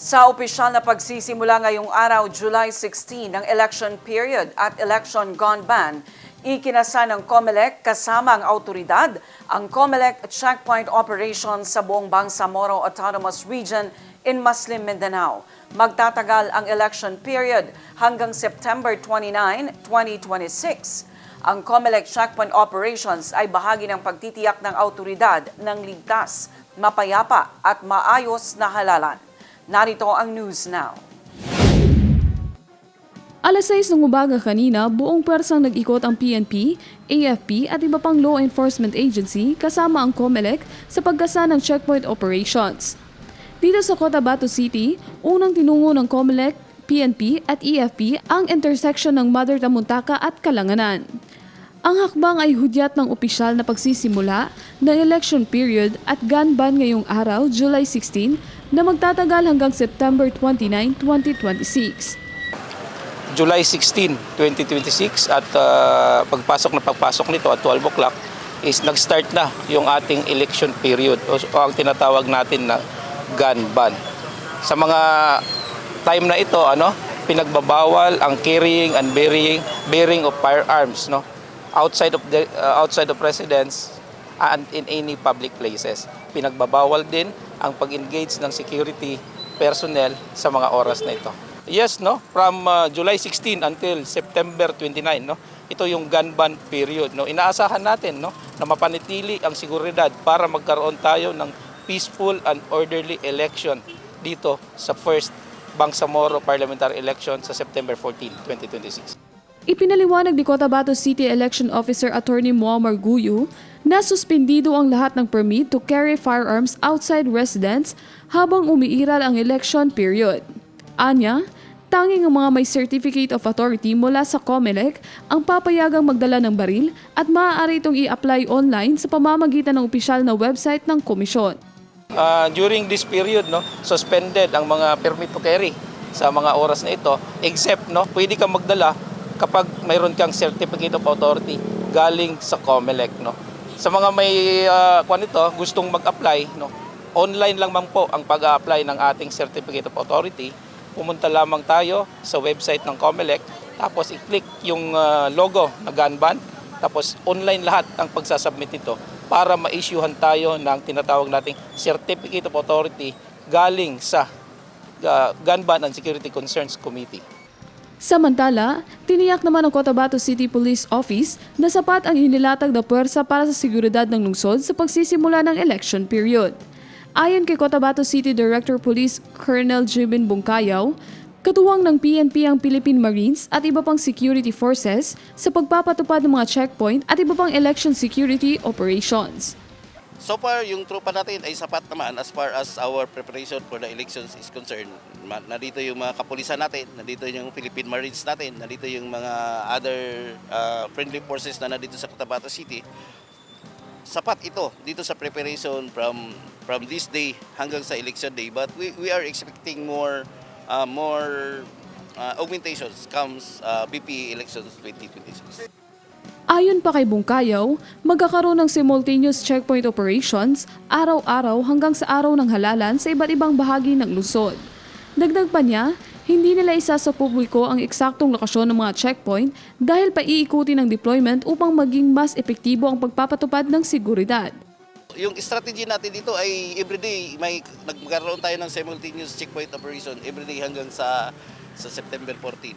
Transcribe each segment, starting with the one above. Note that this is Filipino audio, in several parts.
Sa opisyal na pagsisimula ngayong araw, July 16, ng election period at election gone ban, ikinasa ng COMELEC kasama ang autoridad ang COMELEC checkpoint operations sa buong Bangsamoro Autonomous Region in Muslim Mindanao. Magtatagal ang election period hanggang September 29, 2026. Ang COMELEC checkpoint operations ay bahagi ng pagtitiyak ng autoridad ng ligtas, mapayapa at maayos na halalan. Narito ang News Now. Alas 6 ng umaga kanina, buong pwersang nag-ikot ang PNP, AFP at iba pang law enforcement agency kasama ang COMELEC sa paggasa ng checkpoint operations. Dito sa Cotabato City, unang tinungo ng COMELEC, PNP at AFP ang intersection ng Mother Tamuntaka at Kalanganan. Ang hakbang ay hudyat ng opisyal na pagsisimula ng election period at gun ban ngayong araw, July 16, na magtatagal hanggang September 29, 2026. July 16, 2026 at pagpasok nito at 12 o'clock is nag-start na yung ating election period o ang tinatawag natin na gun ban. Sa mga time na ito, pinagbabawal ang carrying and bearing of firearms, outside of residence and in any public places. Pinagbabawal din ang pag-engage ng security personnel sa mga oras na ito. Yes, from July 16 until September 29, ito yung gun ban period. Inaasahan natin na mapanatili ang seguridad para magkaroon tayo ng peaceful and orderly election dito sa first Bangsamoro parliamentary election sa September 14, 2026. Ipinaliwanag ni Cotabato City Election Officer Attorney Muammar Guyu na suspendido ang lahat ng permit to carry firearms outside residence habang umiiral ang election period. Anya, tanging ang mga may Certificate of Authority mula sa COMELEC ang papayagang magdala ng baril at maaari itong i-apply online sa pamamagitan ng opisyal na website ng komisyon. During this period, suspended ang mga permit to carry sa mga oras na ito, except pwede kang magdala kapag mayroon kang Certificate of Authority galing sa COMELEC. Sa mga may gustong mag-apply, online lang man po ang pag-a-apply ng ating Certificate of Authority. Pumunta lamang tayo sa website ng COMELEC, tapos i-click yung logo na gun ban, tapos online lahat ang pagsasubmit nito para ma-issuehan tayo ng tinatawag nating Certificate of Authority galing sa Gun Ban and Security Concerns Committee. Samantala, tiniyak naman ng Cotabato City Police Office na sapat ang inilatag na puwersa para sa seguridad ng lungsod sa pagsisimula ng election period. Ayon kay Cotabato City Director Police Colonel Jimin Bungkayaw, katuwang ng PNP ang Philippine Marines at iba pang security forces sa pagpapatupad ng mga checkpoint at iba pang election security operations. So far, yung tropa natin ay sapat naman as far as our preparation for the elections is concerned. Nandito yung mga kapulisan natin, nandito yung Philippine Marines natin, nandito yung mga other friendly forces na nandito sa Cotabato City. Sapat ito dito sa preparation from this day hanggang sa election day. But we are expecting more augmentations comes BP elections 2026. Ayon pa kay Bungkayaw, magkakaroon ng simultaneous checkpoint operations araw-araw hanggang sa araw ng halalan sa iba't ibang bahagi ng lungsod. Dagdag pa niya, hindi nila isa sa publiko ang eksaktong lokasyon ng mga checkpoint dahil paiikutin ang deployment upang maging mas epektibo ang pagpapatupad ng seguridad. Yung strategy natin dito ay everyday nagkaroon tayo ng simultaneous checkpoint operation everyday hanggang sa September 14.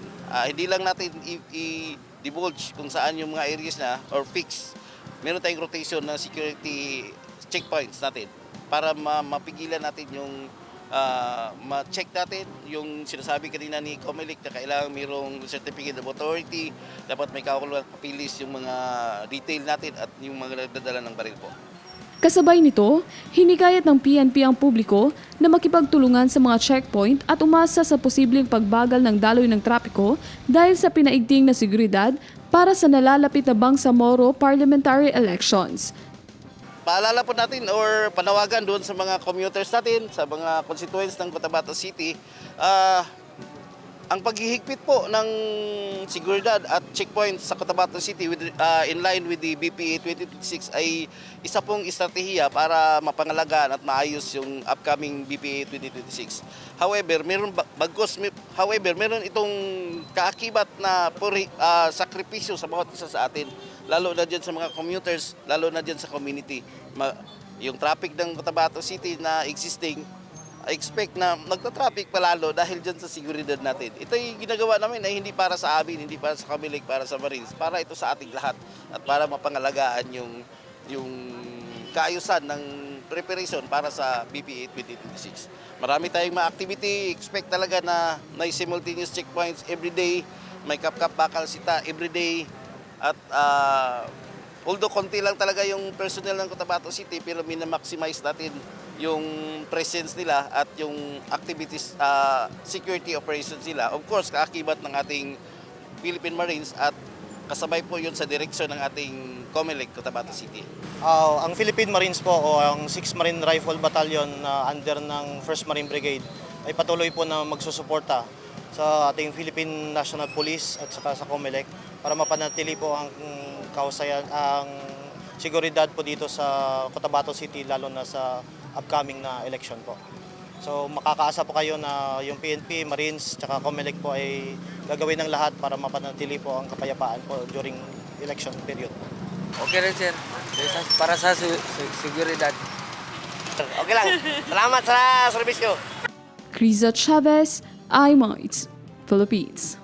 Hindi lang natin i-divulge kung saan yung mga areas na or fix. Meron tayong rotation ng security checkpoints natin para mapigilan natin yung ma-check natin yung sinasabi kanina ni COMELEC na kailangan mayroong Certificate of Authority, dapat may kapilis yung mga detail natin at yung mga nagdadala ng baril po. Kasabay nito, hinikayat ng PNP ang publiko na makipagtulungan sa mga checkpoint at umasa sa posibleng pagbagal ng daloy ng trapiko dahil sa pinaigting na seguridad para sa nalalapit na Bangsamoro parliamentary elections. Paalala po natin or panawagan doon sa mga commuters natin, sa mga constituents ng Cotabato City, Ang paghihigpit po ng seguridad at checkpoint sa Cotabato City in line with the BPA 2026 ay isa pong estratehiya para mapangalagaan at maayos yung upcoming BPA 2026. However, meron itong kaakibat na sakripisyo sa bawat isa sa atin, lalo na dyan sa mga commuters, lalo na dyan sa community. Yung traffic ng Cotabato City na existing, I expect na magta-traffic palalo dahil dyan sa seguridad natin. Ito yung ginagawa namin ay hindi para sa amin, hindi para sa Comelec, para sa Marines, para ito sa ating lahat at para mapangalagaan yung kaayusan ng preparation para sa BPA 2026. Marami tayong mga activity, expect talaga na may simultaneous checkpoints everyday, may kap-kap bakal sita everyday, at although konti lang talaga yung personnel ng Cotabato City, pero minamaximize natin yung presence nila at yung activities, security operations nila. Of course, kaakibat ng ating Philippine Marines at kasabay po yun sa direksyon ng ating Comelec, Cotabato City. Ang Philippine Marines po o ang 6th Marine Rifle Battalion na under ng 1st Marine Brigade ay patuloy po na magsusuporta sa ating Philippine National Police at saka sa Comelec para mapanatili po ang kahusayan, ang seguridad po dito sa Cotabato City, lalo na sa upcoming na election po. So makakaasa po kayo na yung PNP, Marines, tsaka Comelec po ay gagawin ng lahat para mapanatili po ang kapayapaan po during election period. Okay rin, sir. Para sa seguridad. Okay lang. Salamat sa serbisyo. Criza Chavez, iMinds, Philippines.